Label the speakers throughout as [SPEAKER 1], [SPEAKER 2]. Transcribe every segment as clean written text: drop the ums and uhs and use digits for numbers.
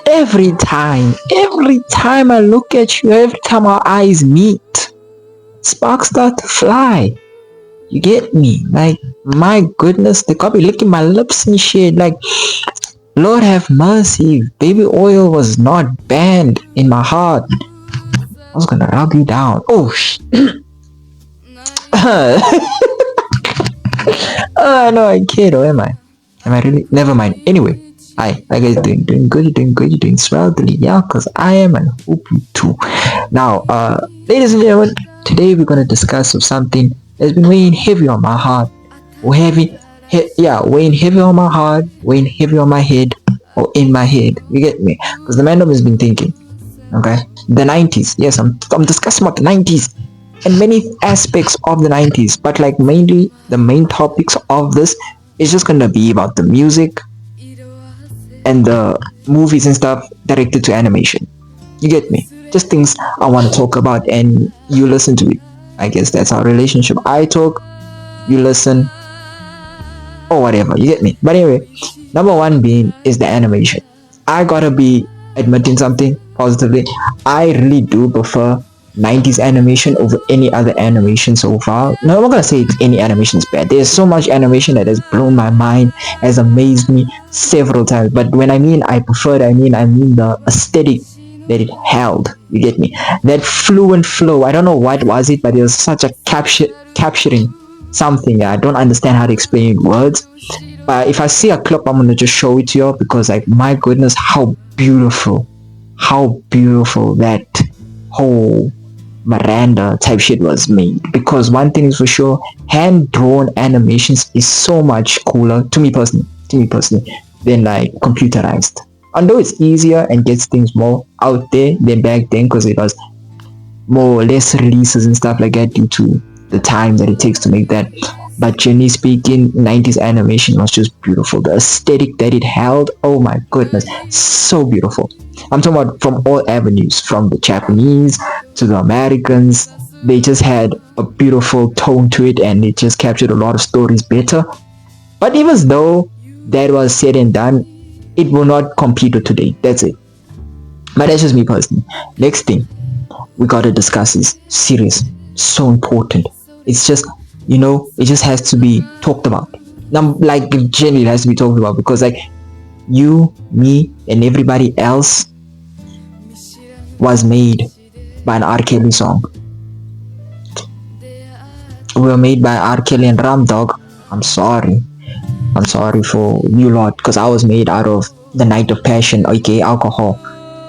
[SPEAKER 1] Every time I look at you, every time our eyes meet, sparks start to fly. You get me? Like, my goodness, they got me licking my lips and shit. Like, Lord have mercy, baby oil was not banned in my heart. I was gonna rub you down. Oh, no, I kid, or am I? Am I really? Never mind. Anyway, hi, how guys doing? Doing good, you're doing swellly, yeah, because I am, and hope you too. Now, ladies and gentlemen, today we're gonna discuss of something that's been weighing heavy on my heart. Weighing heavy on my heart, weighing heavy on my head, or in my head. You get me? Because the man has been thinking. Okay, the 90s. Yes, I'm discussing about the 90s and many aspects of the 90s, but like mainly the main topics of this is just gonna be about the music and the movies and stuff directed to animation. You get me? Just things I want to talk about and you listen to it. I guess that's our relationship. I talk, you listen, or whatever. You get me? But anyway, number one being is the animation. I gotta be admitting something positively. I really do prefer 90s animation over any other animation so far. No, I'm not gonna say any animation is bad. There's so much animation that has blown my mind, has amazed me several times. But when I mean I prefer it, I mean the aesthetic that it held. You get me? That fluent flow. I don't know what was it, but it was such a capturing something. I don't understand how to explain it in words. But if I see a clip, I'm gonna just show it to you because, like, my goodness, how beautiful that whole Miranda type shit was made. Because one thing is for sure, hand drawn animations is so much cooler to me personally than like computerized. Although it's easier and gets things more out there than back then because it was more or less releases and stuff like that due to the time that it takes to make that. But generally speaking, 90s animation was just beautiful. The aesthetic that it held, oh my goodness, so beautiful. I'm talking about from all avenues, from the Japanese to the Americans. They just had a beautiful tone to it and it just captured a lot of stories better. But even though that was said and done, it will not compete with today. That's it. But that's just me personally. Next thing we gotta discuss is serious. So important. It's just, it just has to be talked about. Now, like, generally it has to be talked about because, like, you, me, and everybody else was made by an R. Kelly song. We were made by R. Kelly and Ram Dog. I'm sorry for you lot because I was made out of The Night of Passion, aka Alcohol,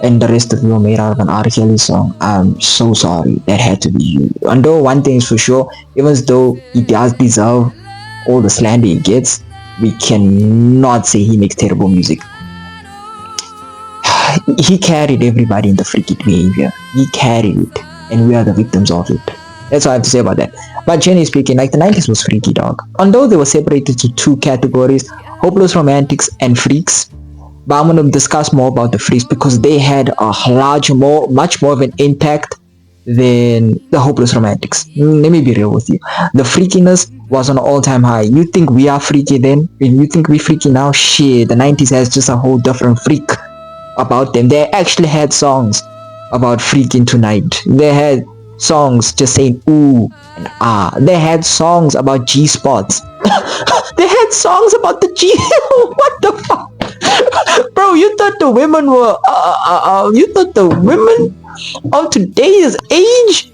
[SPEAKER 1] and the rest of you were made out of an R. Kelly song. I'm so sorry. That had to be you. And though one thing is for sure, even though he does deserve all the slander he gets, we cannot say he makes terrible music. He carried everybody in the freaky behavior. He carried it, and we are the victims of it. That's all I have to say about that. But generally speaking, like, the 90s was freaky, dog. Although they were separated to two categories, hopeless romantics and freaks. But I'm going to discuss more about the freaks because they had a much more of an impact than the hopeless romantics. Let me be real with you. The freakiness was on an all-time high. You think we are freaky then? And you think we freaky now? Shit, the 90s has just a whole different freak about them. They actually had songs about freaking tonight. They had songs just saying ooh and ah. They had songs about G-spots. They had songs about the G. What the fuck? Bro, you thought the women were of today's age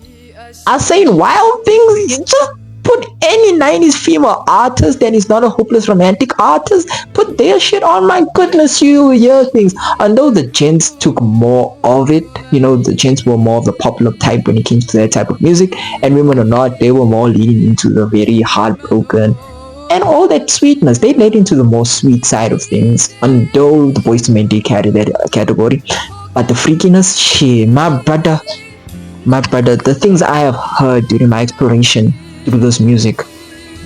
[SPEAKER 1] are saying wild things? You just put any 90s female artist that is not a hopeless romantic artist, put their shit on, my goodness, you hear things. Although the gents took more of it, the gents were more of the popular type when it came to that type of music, and women or not, they were more leading into the very heartbroken and all that sweetness. They led into the more sweet side of things, although the Boyz II Men did carry that category. But the freakiness, shit, my brother, the things I have heard during my exploration through this music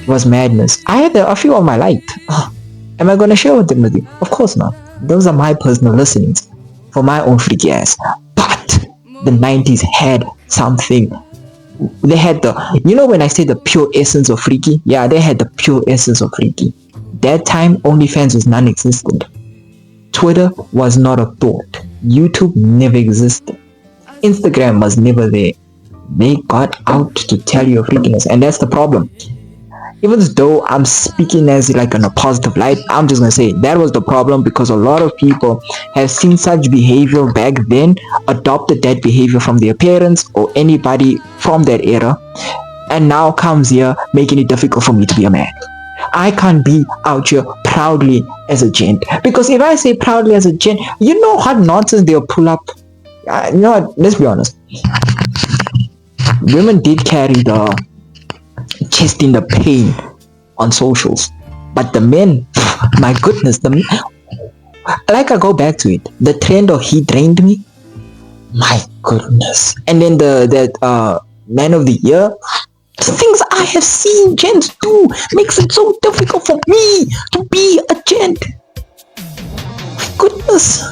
[SPEAKER 1] was madness. I had a few of my liked. Am I gonna share them with you? Of course not. Those are my personal listenings for my own freaky ass. But the 90s had something. They had when I say the pure essence of freaky, yeah, they had the pure essence of freaky. that time, OnlyFans was non-existent. Twitter was not a thought. YouTube never existed. Instagram was never there. They got out to tell you freakiness, and that's the problem. Even though I'm speaking as like in a positive light, I'm just gonna say that was the problem, because a lot of people have seen such behavior back then, adopted that behavior from their parents or anybody from that era, and now comes here making it difficult for me to be a man. I can't be out here proudly as a gent, because if I say proudly as a gent, you know what nonsense they'll pull up. You know what? Let's be honest. Women did carry the chest in the pain on socials, but the men, my goodness, like I go back to it, the trend of he drained me, my goodness. And then that man of the year, the things I have seen gents do makes it so difficult for me to be a gent. Goodness,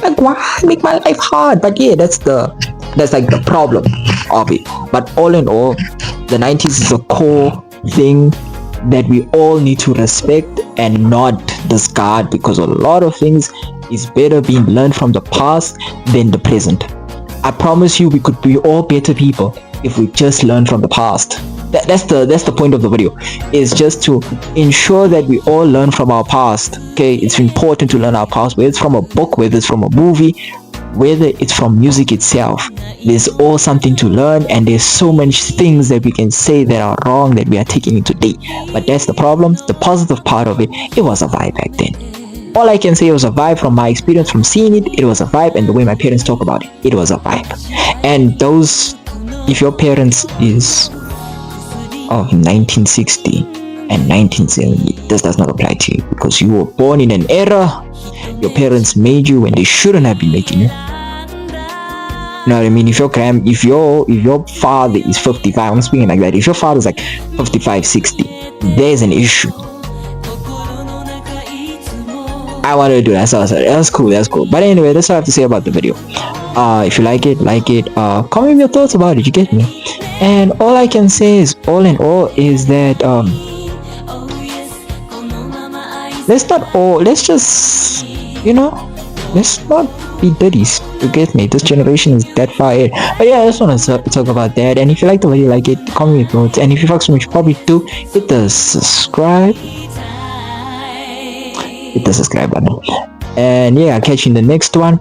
[SPEAKER 1] like why make my life hard? But yeah, that's like the problem of it. But all in all, the 90s is a core thing that we all need to respect and not discard, because a lot of things is better being learned from the past than the present. I promise you, we could be all better people if we just learn from the past. That's the point of the video, is just to ensure that we all learn from our past. Okay, it's important to learn our past, whether it's from a book, whether it's from a movie, whether it's from music itself. There's all something to learn, and there's so many things that we can say that are wrong that we are taking into today. But that's the problem. The positive part of it was a vibe back then. All I can say, it was a vibe from my experience from seeing it. It was a vibe, and the way my parents talk about it, it was a vibe. And those, if your parents is of 1960 and 1970, this does not apply to you, because you were born in an era. Your parents made you when they shouldn't have been making you. You know what I mean? If your father is 55, I'm speaking like that. If your father's like 55, 60, there's an issue. I wanted to do that, so I said that's cool. But anyway, that's all I have to say about the video. If you like it, comment your thoughts about it. You get me? And all I can say is, all in all, is that let's just, let's not be daddies. You get me? This generation is that far ahead. But yeah, I just want to talk about that. And if you like the video, like it, comment your thoughts. And if you fucks with me, you should probably do hit the subscribe button. And yeah, I'll catch you in the next one.